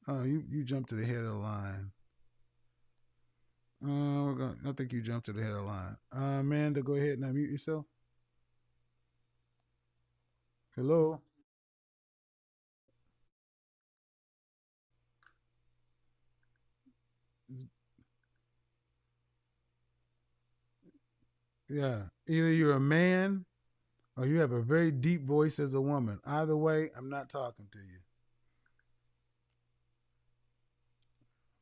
Oh, you jumped to the head of the line. I think you jumped to the head of the line. Amanda, go ahead and unmute yourself. Hello. Yeah. Either you're a man or you have a very deep voice as a woman. Either way, I'm not talking to you.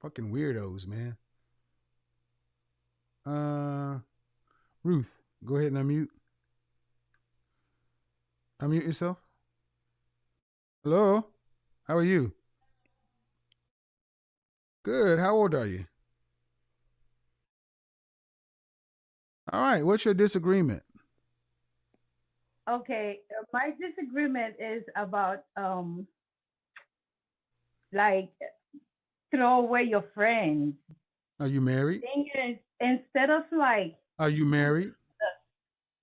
Fucking weirdos, man. Uh, Ruth, go ahead and unmute. Unmute yourself. Hello. How are you? Good. How old are you? All right. What's your disagreement? Okay, my disagreement is about like throw away your friends. Are you married? Thing is, instead of like, Are you married?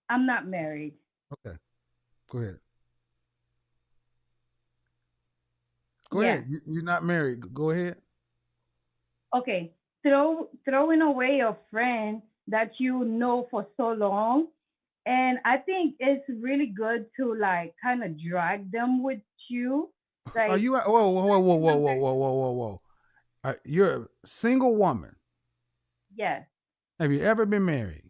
I'm not married. Okay. Go ahead. Go Yeah. ahead. You're not married. Go ahead. Okay. Throwing away your friend that you know for so long, and I think it's really good to like kind of drag them with you. Are Like, you? Whoa, whoa, whoa, whoa, whoa, whoa, whoa, whoa, whoa, whoa. You're a single woman. yes, Have you ever been married?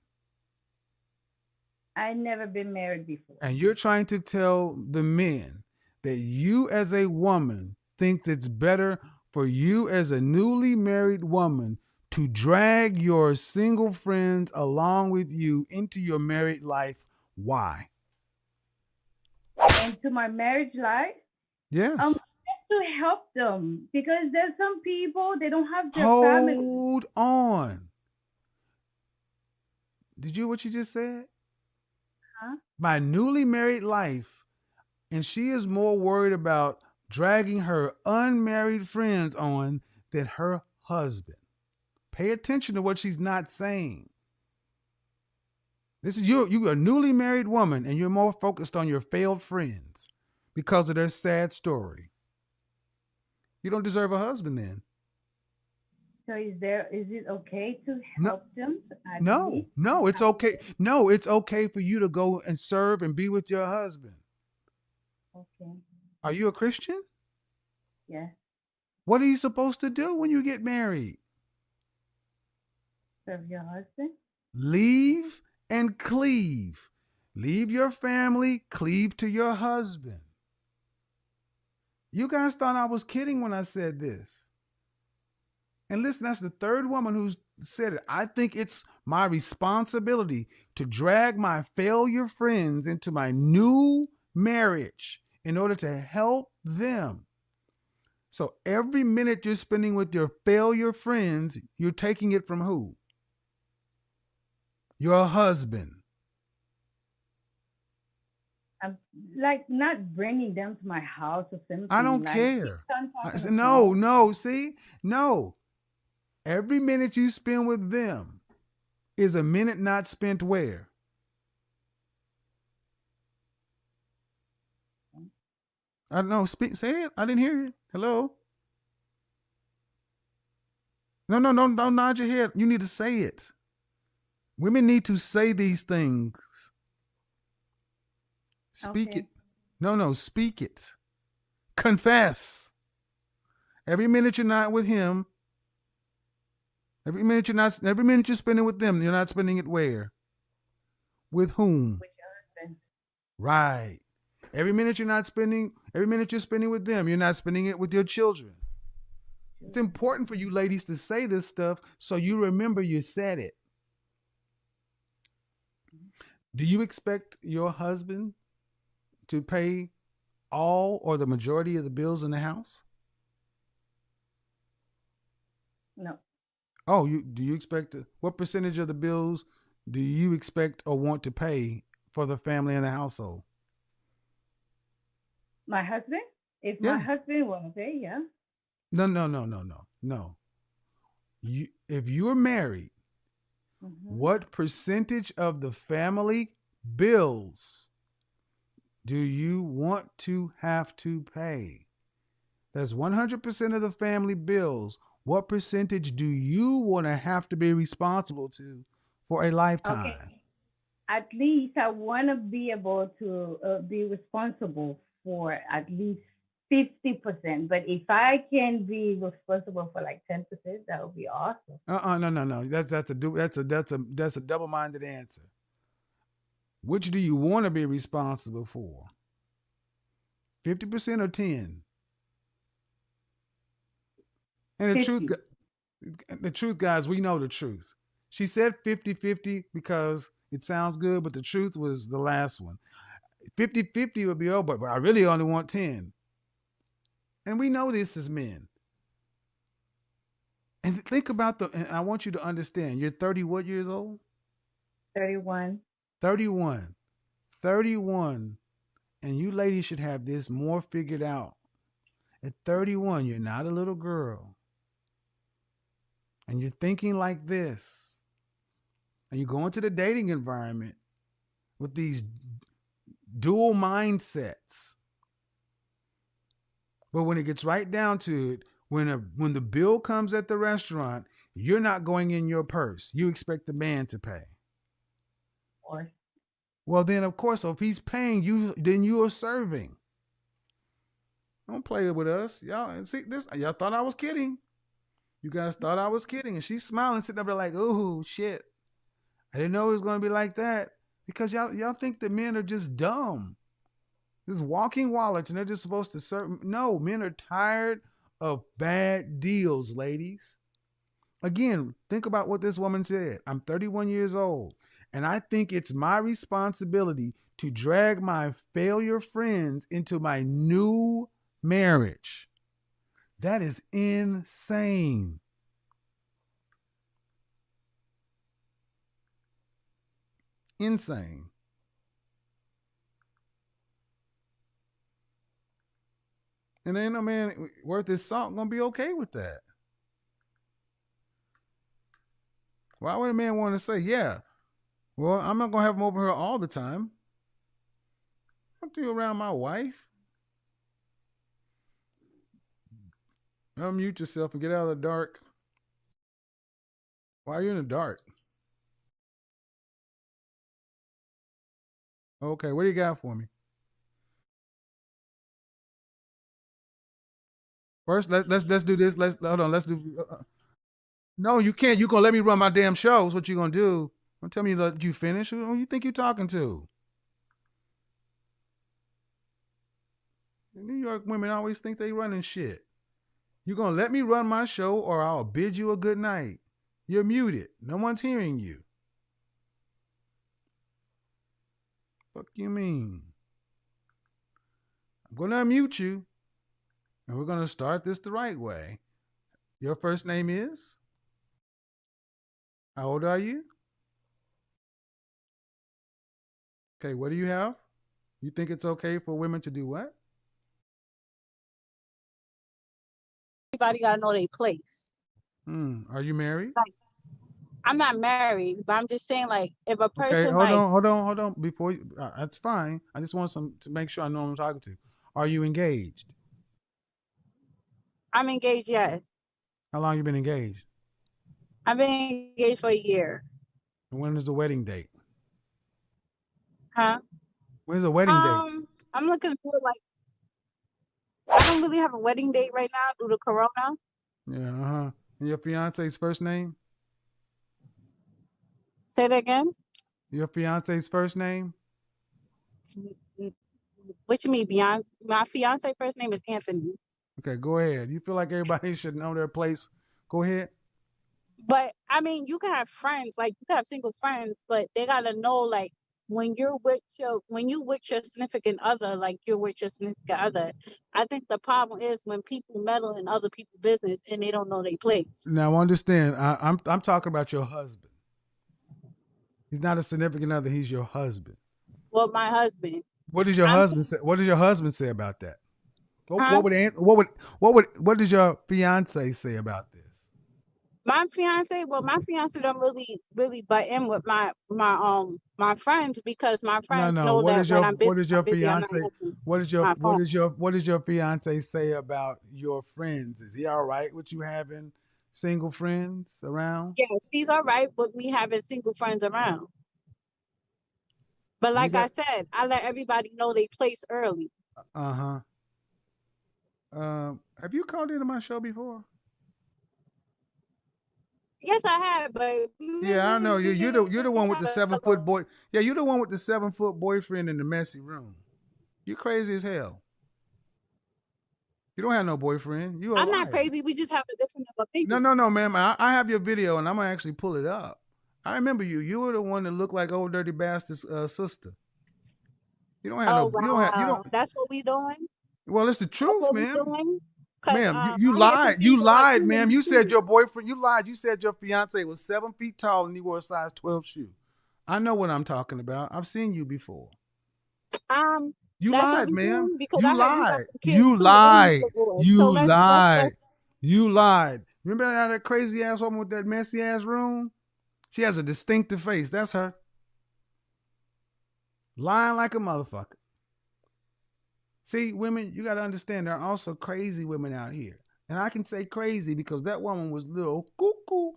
I never been married before. And you're trying to tell the men that you, as a woman, think it's better for you, as a newly married woman, to drag your single friends along with you into your married life. Why? Into my marriage life, Yes. just to help them because there's some people they don't have their family. Hold on. Did you what you just said? Huh? My newly married life, and she is more worried about dragging her unmarried friends on than her husband. Pay attention to what she's not saying. This is you. You are a newly married woman, and you're more focused on your failed friends because of their sad story. You don't deserve a husband then. So is it okay to No, help them at no, least? no. It's okay. No, it's okay for you to go and serve and be with your husband. Okay. Are you a Christian? Yes. What are you supposed to do when you get married? Serve your husband. Leave and cleave. Leave your family, cleave to your husband. You guys thought I was kidding when I said this. And listen, that's the third woman who's said it. I think it's my responsibility to drag my failure friends into my new marriage in order to help them. So every minute you're spending with your failure friends, you're taking it from who? Your husband. I'm like not bringing them to my house or I something. don't Like we care. can I talk on said, the no, phone. no, see? No. Every minute you spend with them is a minute not spent where? I don't know. Speak, say it. I didn't hear you. Hello? No, no, no, don't nod your head. You need to say it. Women need to say these things. Speak it. Okay. No, no, speak it. Confess. Every minute you're not with him, every minute you're spending with them, you're not spending it where? With whom? With your husband. Right. Every minute you're spending with them, you're not spending it with your children. It's Children. important for you ladies to say this stuff so you remember you said it. Do you expect your husband to pay all or the majority of the bills in the house? No. Oh, you do you expect what percentage of the bills do you expect or want to pay for the family and the household? My husband. If my Yeah. husband want to pay, yeah. No, no, no, no, no. No. If you're married, Hmm. what percentage of the family bills do you want to have to pay? That's 100% of the family bills. What percentage do you want to have to be responsible to for a Okay. lifetime? At least I want to be able to be responsible for at least 50%. But if I can be responsible for like 10%, that would be awesome. No. That's a double-minded answer. Which do you want to be responsible for? 50% or 10? And Fifty. the truth, guys, we know the truth. She said 50-50 because it sounds good, but the truth was the last one. 50-50 would be over, but I really only want 10. And we know this as men. And think about and I want you to understand, you're 30 what years old? 31. 31. 31. And you ladies should have this more figured out. At 31, you're not a little girl. And you're thinking like this. And you go into the dating environment with these dual mindsets. But when it gets right down to it, when the bill comes at the restaurant, you're not going in your purse. You expect the man to pay. Or Well, then, of course, if he's paying you, then you are serving. Don't play with us. Y'all see this. Y'all thought I was kidding. You guys thought I was kidding. And she's smiling, sitting up there like, oh, shit. I didn't know it was going to be like that. Because y'all think that men are just dumb. Just walking wallets and they're just supposed to serve. No, men are tired of bad deals, ladies. Again, think about what this woman said. I'm 31 years old, and I think it's my responsibility to drag my failure friends into my new marriage. That is insane. Insane. And ain't no man worth his salt gonna be okay with that. Why would a man want to say, yeah, well, I'm not gonna have him over here all the time. I'm through around my wife. Unmute yourself and get out of the dark. Why are you in the dark? Okay, what do you got for me? First, let's do this. Let's hold on. Let's do. No, you can't. You gonna let me run my damn show? That's what you gonna do? Don't tell me that you finish. Who you think you talking to? New York women always think they running shit. You gonna let me run my show, or I'll bid you a good night. You're muted. No one's hearing you. Fuck you mean? I'm gonna unmute you, and we're gonna start this the right way. Your first name is? How old are you? Okay, what do you have? You think it's okay for women to do what? Everybody got to know their place. Are you married? Like, I'm not married, but I'm just saying, like, if a person, Okay, hold on. Before you, that's fine. I just want to make sure I know who I'm talking to. Are you engaged? I'm engaged, yes. How long you been engaged? I've been engaged for a year. And when is the wedding date? Huh? When's the wedding date? I'm looking for, like, I don't really have a wedding date right now due to Corona. Yeah, And your fiance's first name? Say that again? Your fiance's first name? What you mean, Beyonce? My fiance first name is Anthony. Okay, go ahead. You feel like everybody should know their place? Go ahead. But I mean, you can have friends, like you can have single friends, but they gotta know, like, when you with your significant other, like you're with your significant other. I think the problem is when people meddle in other people's business and they don't know their place. Now understand, I'm talking about your husband. He's not a significant other. He's your husband. Well, my husband. What does your husband say? What does your husband say about that? Huh? What did your fiance say about this? My fiance, well, my fiance don't really butt in with my friends because my No, friends no. know that when What is I'm your busy, I'm not fiance? answering my phone. What does your fiance say about your friends? Is he all right with you having single friends around? Yeah, she's all right with me having single friends around. But You like I got said, I let everybody know they place early. uh-huh. Have you called into my show before? Yes, I have, but Yeah, I know you. You're the one with the 7 foot I'm boy. Yeah, you're the one with the 7 foot boyfriend in the messy room. You crazy as hell. You don't have no boyfriend. You a not liar. crazy. We just have a different No, opinion. no, no, ma'am. I have your video and I'm gonna actually pull it up. I remember you. You were the one that looked like old dirty bastard's sister. You don't have Oh no. You don't. wow, that's what we doing. Well, it's the That's truth, what we ma'am. doing. Cause Ma'am, you I hear some lied. things You about lied, you ma'am. and You said too. your boyfriend. You lied. You said your fiance was 7 feet tall and he wore a size 12 shoe. I know what I'm talking about. I've seen you before. Um, You that's what lied, we ma'am. doing because You I heard you got lied. some kids You too and you lied. divorced. So You let's lied. You lied. Remember that crazy ass woman with that messy ass room? She has a distinctive face. That's her. Lying like a motherfucker. See, women, you got to understand there are also crazy women out here. And I can say crazy because that woman was little cuckoo.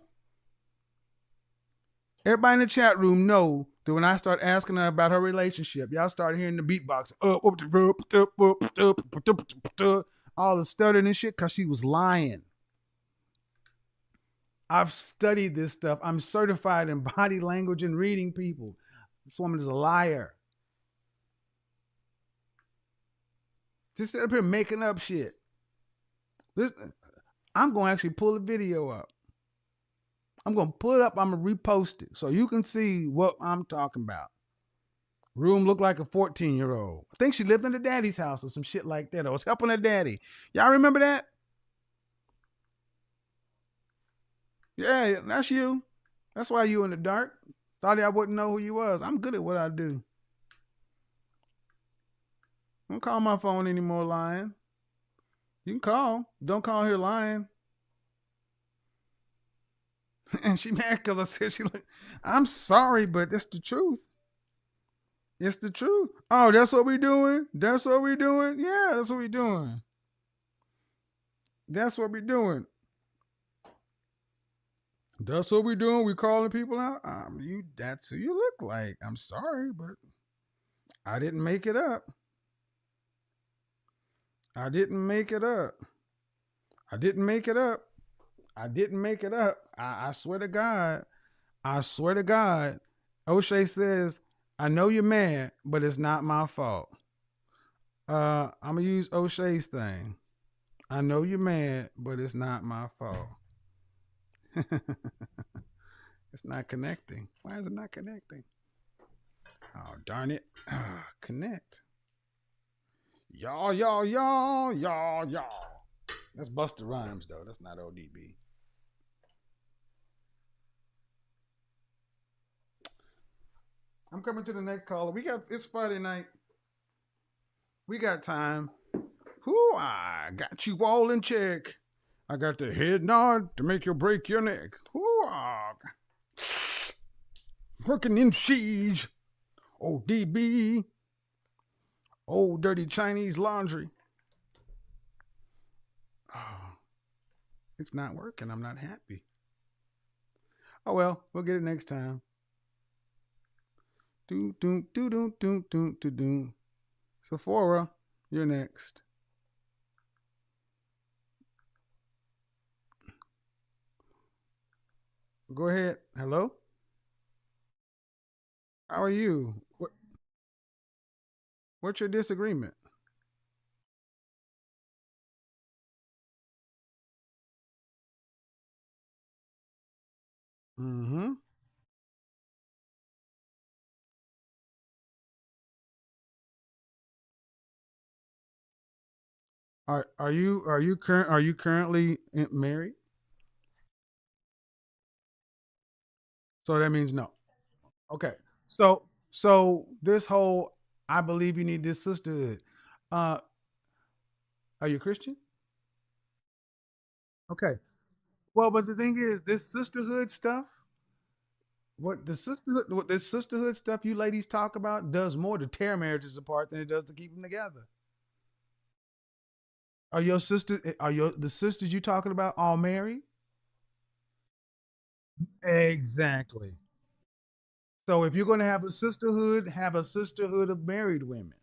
Everybody in the chat room know that when I start asking her about her relationship, y'all start hearing the beatbox. All the stuttering and shit because she was lying. I've studied this stuff. I'm certified in body language and reading people. This woman is a liar. Just sit up here making up shit. This, I'm going to actually pull the video up. I'm going to pull it up. I'm going to repost it so you can see what I'm talking about. Room looked like a 14-year-old. I think she lived in her daddy's house or some shit like that. I was helping her daddy. Y'all remember that? Yeah, that's you. That's why you in the dark. Thought I wouldn't know who you was. I'm good at what I do. Don't call my phone anymore lying. You can call. Don't call here lying. And she mad because I said she like, I'm sorry, but it's the truth. It's the truth. Oh, that's what we doing? That's what we doing? Yeah, that's what we doing. That's what we doing. That's what we doing. We calling people out. That's who you look like. I'm sorry, but I didn't make it up. I didn't make it up. I didn't make it up. I didn't make it up. I swear to God. I swear to God. O'Shea says, I know you're mad, but it's not my fault. I'm gonna use O'Shea's thing. I know you're mad, but it's not my fault. It's not connecting. Why is it not connecting? Oh, darn it. Connect. Y'all. That's Busta Rhymes, though. That's not ODB. I'm coming to the next caller. It's Friday night. We got time. Whoo, I got you all in check. I got the head nod to make you break your neck. Whoo, working in siege. ODB. Old dirty Chinese laundry. Oh, it's not working. I'm not happy. Oh well, we'll get it next time. Do do do do do do do do. Sephora, you're next. Go ahead. Hello. How are you? What's your disagreement? Mm-hmm. Are you currently married? So that means no. Okay. So this whole I believe you need this sisterhood. Uh, are you Christian? Okay. Well, but the thing is, this sisterhood stuff, what this sisterhood stuff you ladies talk about does more to tear marriages apart than it does to keep them together. Are your the sisters you talking about all married? Exactly. So if you're going to have a sisterhood of married women.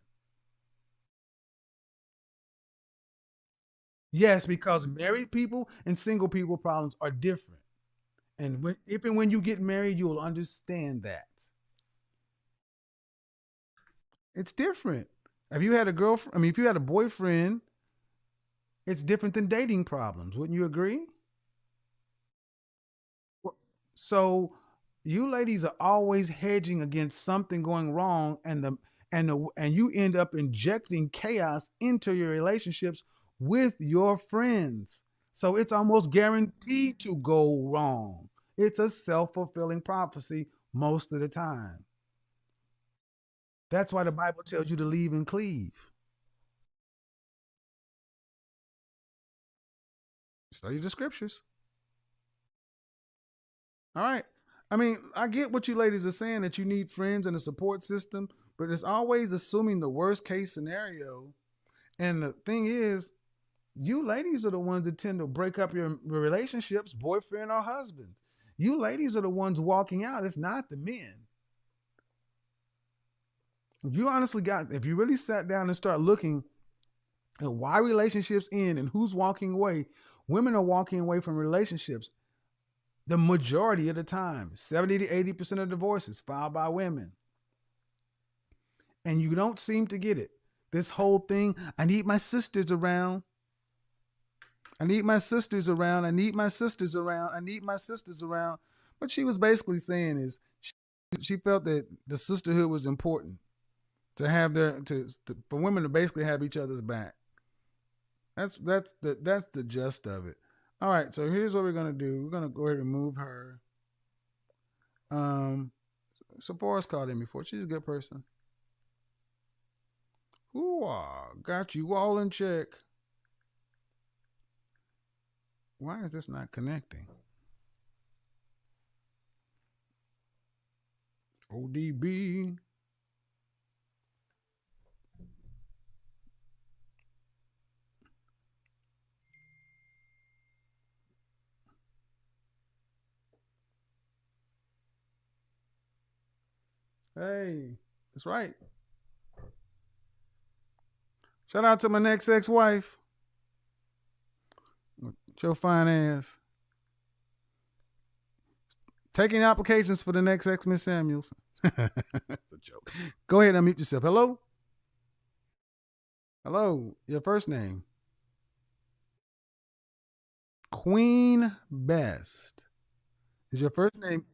Yes, because married people and single people problems are different. And if and when you get married, you will understand that. It's different. If you had a girlfriend, I mean, if you had a boyfriend, it's different than dating problems. Wouldn't you agree? So you ladies are always hedging against something going wrong, and you end up injecting chaos into your relationships with your friends. So it's almost guaranteed to go wrong. It's a self-fulfilling prophecy most of the time. That's why the Bible tells you to leave and cleave. Study the scriptures. All right. I mean, I get what you ladies are saying, that you need friends and a support system, but it's always assuming the worst case scenario. And the thing is, you ladies are the ones that tend to break up your relationships, boyfriend or husbands. You ladies are the ones walking out. It's not the men. If you really sat down and start looking at why relationships end and who's walking away, women are walking away from relationships the majority of the time. 70 to 80% of divorces filed by women. And you don't seem to get it. This whole thing, I need my sisters around. I need my sisters around. I need my sisters around. I need my sisters around. What she was basically saying is she felt that the sisterhood was important to have for women to basically have each other's back. That's the gist of it. All right, so here's what we're gonna do. We're gonna go ahead and move her. Sephora's called in before. She's a good person. Ooh, got you all in check. Why is this not connecting? ODB. Hey, that's right. Shout out to my next ex-wife. Your fine ass. Taking applications for the next ex Miss Samuels. That's a joke. Go ahead and unmute yourself. Hello? Hello. Your first name. Queen Best. Is your first name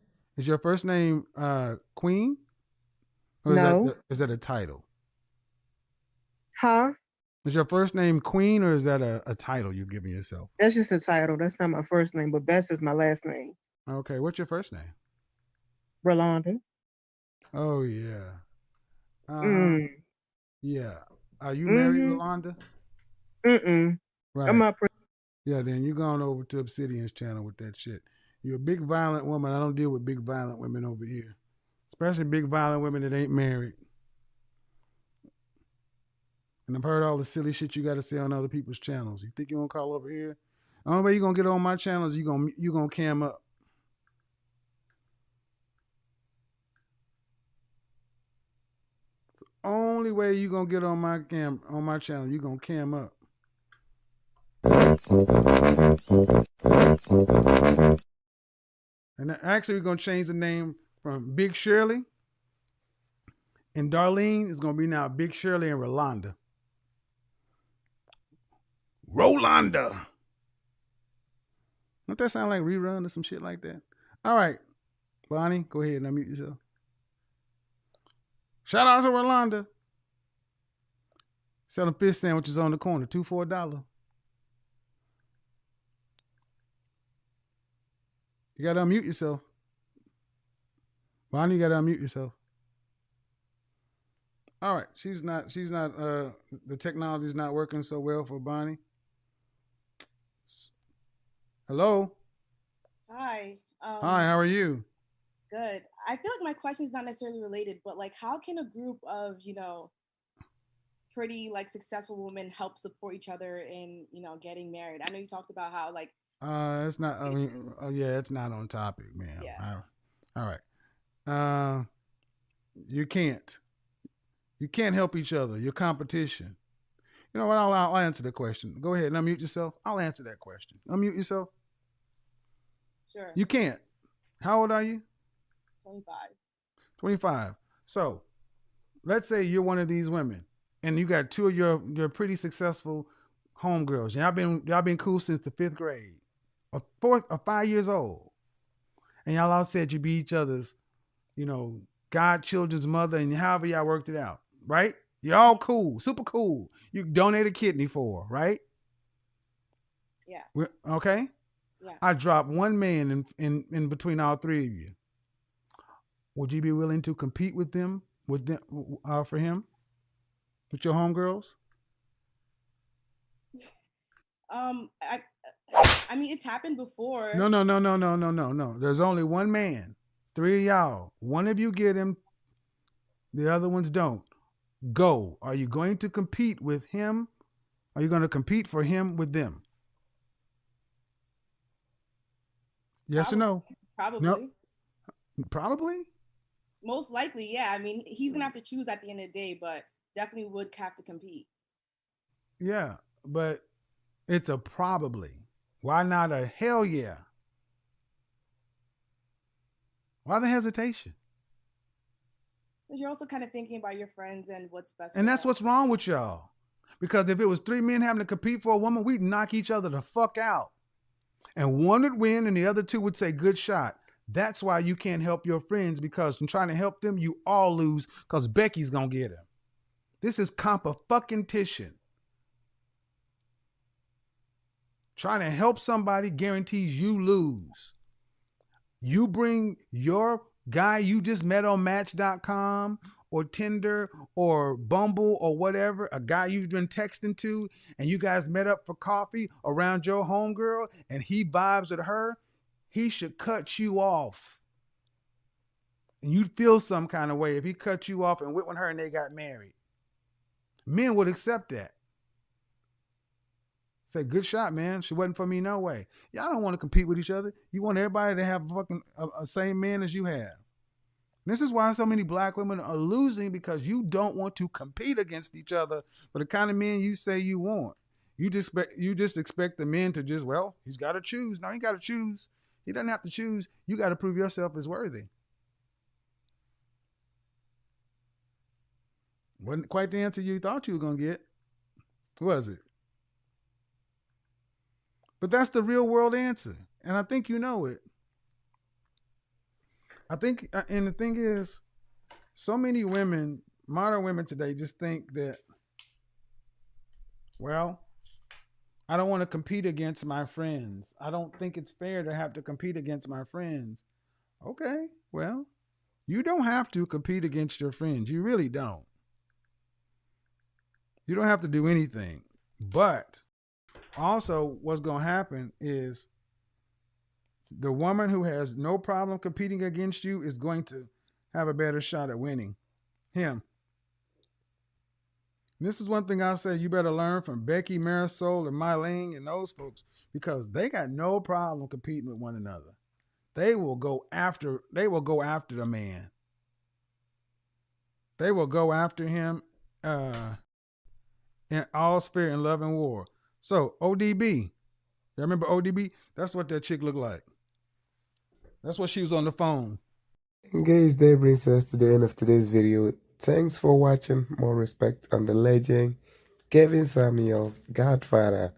Queen? Or No. Is that a title? Huh? Is your first name Queen, or is that a title you've given yourself? That's just a title. That's not my first name, but Bess is my last name. Okay, what's your first name? Rolanda. Oh yeah. Yeah. Are you married, Rolanda? Right. I'm not. Yeah, then you gone over to Obsidian's channel with that shit. You're a big violent woman. I don't deal with big violent women over here, especially big violent women that ain't married. And I've heard all the silly shit you got to say on other people's channels. You think you want to call over here? The only way you gonna get on my channel is you gonna cam up. It's the only way you gonna get on my channel. You gonna cam up. And actually, we're gonna change the name from Big Shirley and Darlene is gonna be now Big Shirley and Rolanda. Rolanda. Don't that sound like rerun or some shit like that? All right, Bonnie, go ahead and unmute yourself. Shout out to Rolanda. Selling fish sandwiches on the corner, 2 for $1. You gotta unmute yourself. Bonnie, you gotta unmute yourself. All right, she's not the technology's not working so well for Bonnie. Hello? Hi. Hi, how are you? Good. I feel like my question is not necessarily related, but like, how can a group of pretty like successful women help support each other in getting married? I know you talked about how like It's not. I mean, yeah, it's not on topic, man. yeah. All right. Uh, you can't. You can't help each other. Your competition. You know what? I'll answer the question. Go ahead and unmute yourself. I'll answer that question. Unmute yourself. Sure. You can't. How old are you? 25. 25. So let's say you're one of these women, and you got two of your pretty successful homegirls. Y'all been cool since the 5th grade, or 5 years old, and y'all all said you be each other's, godchildren's mother, and however y'all worked it out, right? You're all cool, super cool. You donate a kidney for, right? Yeah. Okay. Yeah. I dropped one man in between all three of you. Would you be willing to compete with them for him with your homegirls? I mean, it's happened before. No. There's only one man. Three of y'all. One of you get him. The other ones don't. Go. Are you going to compete with him? Are you going to compete for him with them? Yes or no? Probably. No. Probably? Most likely, yeah. I mean, he's gonna have to choose at the end of the day, but definitely would have to compete. Yeah, but it's a probably. Why not a hell yeah? Why the hesitation? But you're also kind of thinking about your friends and what's best. And that's what's wrong with y'all. Because if it was three men having to compete for a woman, we'd knock each other the fuck out. And one would win and the other two would say, good shot. That's why you can't help your friends, because in trying to help them, you all lose because Becky's going to get him. This is compa-fucking-tition. Trying to help somebody guarantees you lose. You bring your guy you just met on Match.com or Tinder or Bumble or whatever, a guy you've been texting to, and you guys met up for coffee around your homegirl and he vibes with her, he should cut you off. And you'd feel some kind of way if he cut you off and went with her and they got married. Men would accept that. Say, good shot, man. She wasn't for me no way. Y'all don't want to compete with each other. You want everybody to have fucking a same man as you have. This is why so many black women are losing, because you don't want to compete against each other for the kind of men you say you want. You just expect the men to just, well, he's got to choose. No, he got to choose. He doesn't have to choose. You got to prove yourself as worthy. Wasn't quite the answer you thought you were going to get, was it? But that's the real world answer. And I think you know it. I think, and the thing is, so many women, modern women today, just think that, well, I don't want to compete against my friends. I don't think it's fair to have to compete against my friends. Okay, well, you don't have to compete against your friends. You really don't. You don't have to do anything. But also, what's going to happen is the woman who has no problem competing against you is going to have a better shot at winning him. This is one thing I say you better learn from Becky, Marisol, and Mylene and those folks, because they got no problem competing with one another. They will go after the man. They will go after him in all spirit and love and war. So ODB, you remember ODB? That's what that chick looked like. That's what she was on the phone. Guys, that brings us to the end of today's video. Thanks for watching. More respect on the legend, Kevin Samuels, Godfather.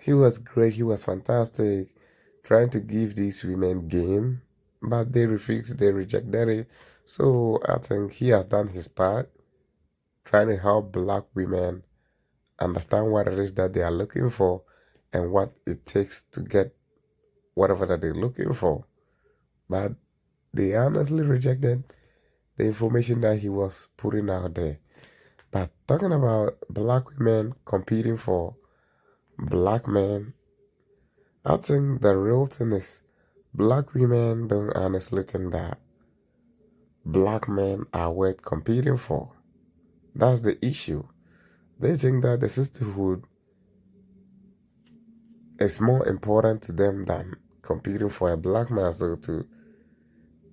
He was great. He was fantastic. Trying to give these women game, but they refused. They rejected it. So I think he has done his part, trying to help black women understand what it is that they are looking for and what it takes to get whatever that they're looking for. But they honestly rejected the information that he was putting out there. But talking about black women competing for black men, I think the real thing is Black women don't honestly think that black men are worth competing for. That's the issue. They think that the sisterhood is more important to them than competing for a black man. So to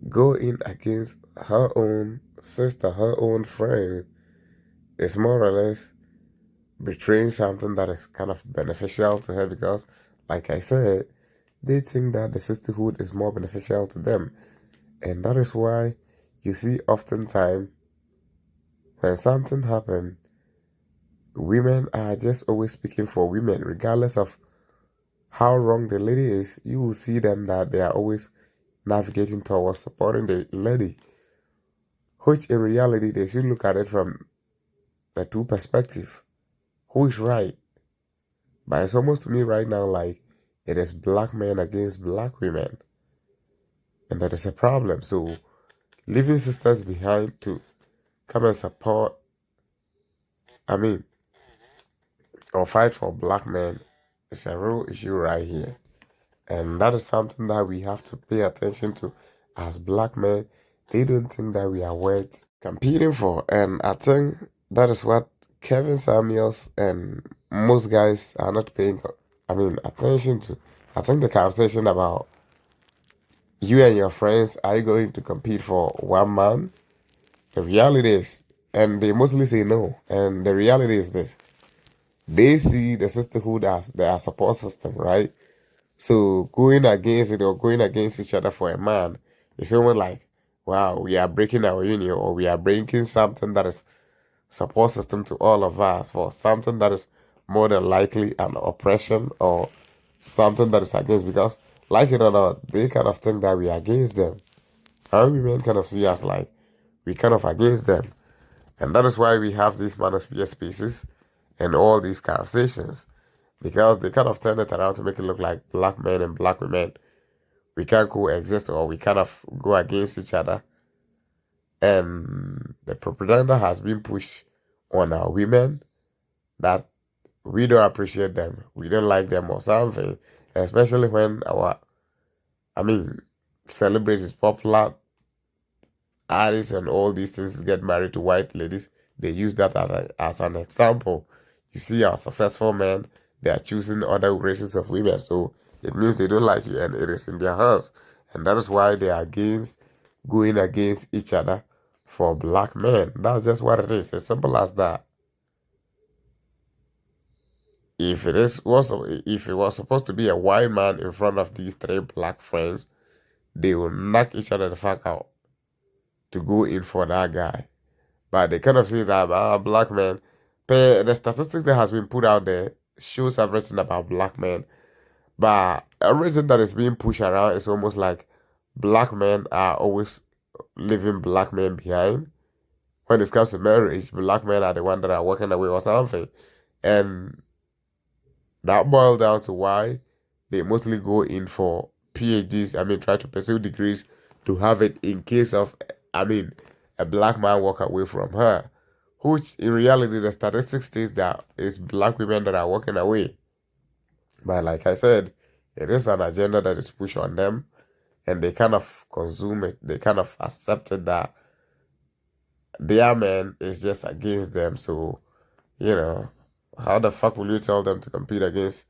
go in against her own sister, her own friend, is more or less betraying something that is kind of beneficial to her because, like I said, they think that the sisterhood is more beneficial to them. And that is why you see oftentimes when something happens, women are just always speaking for women, regardless of how wrong the lady is. You will see them that they are always navigating towards supporting the lady, which in reality they should look at it from the two perspectives. Who is right? But it's almost to me right now like it is black men against black women, and that is a problem. So leaving sisters behind to come and support, or fight for black men is a real issue right here. And that is something that we have to pay attention to as black men. They don't think that we are worth competing for. And I think that is what Kevin Samuels and most guys are not paying attention to. I think the conversation about you and your friends, are you going to compete for one man? The reality is, and they mostly say no, and the reality is this: they see the sisterhood as their support system, right? So going against it or going against each other for a man is almost like, wow, we are breaking our union, or we are breaking something that is support system to all of us for something that is more than likely an oppression or something that is against, because like it or not, they kind of think that we are against them. Our women kind of see us like we kind of against them. And that is why we have these manosphere spaces and all these conversations, because they kind of turn it around to make it look like black men and black women, we can't coexist, or we kind of go against each other. And the propaganda has been pushed on our women that we don't appreciate them, we don't like them or something, especially when our, celebrities, popular artists and all these things get married to white ladies. They use that as an example. You see our successful men, they are choosing other races of women, so it means they don't like you and it is in their hearts. And that is why they are going against each other for black men. That's just what it is, as simple as that. If it was supposed to be a white man in front of these three black friends, they will knock each other the fuck out to go in for that guy. But they kind of see that black men, the statistics that has been put out there shows everything about black men, but everything that is being pushed around is almost like black men are always leaving black men behind. When it comes to marriage, black men are the ones that are walking away or something. And that boils down to why they mostly go in for PhDs, try to pursue degrees to have it in case of, a black man walk away from her. Which, in reality, the statistics states that it's black women that are walking away. But like I said, it is an agenda that is pushed on them, and they kind of consume it. They kind of accepted that their man is just against them. So, how the fuck will you tell them to compete against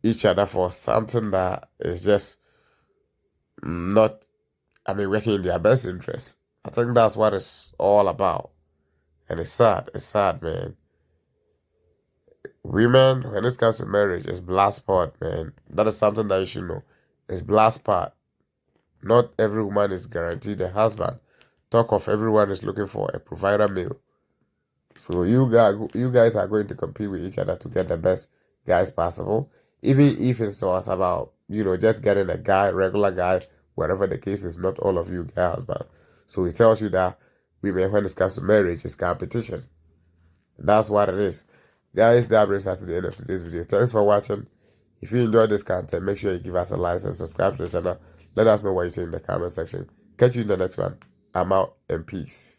each other for something that is just not, working in their best interest? I think that's what it's all about. And it's sad. It's sad, man. Women, when it comes to marriage, it's black spot, man. That is something that you should know. It's black spot. Not every woman is guaranteed a husband. Talk of everyone is looking for a provider male. So you guys are going to compete with each other to get the best guys possible. Even if it's about, just getting a guy, regular guy, whatever the case is, not all of you get a husband. So it tells you that women, when it comes to marriage, it's competition. That's what it is. Guys, that brings us to the end of today's video. Thanks for watching. If you enjoyed this content, make sure you give us a like and subscribe to the channel. Let us know what you think in the comment section. Catch you in the next one. I'm out and peace.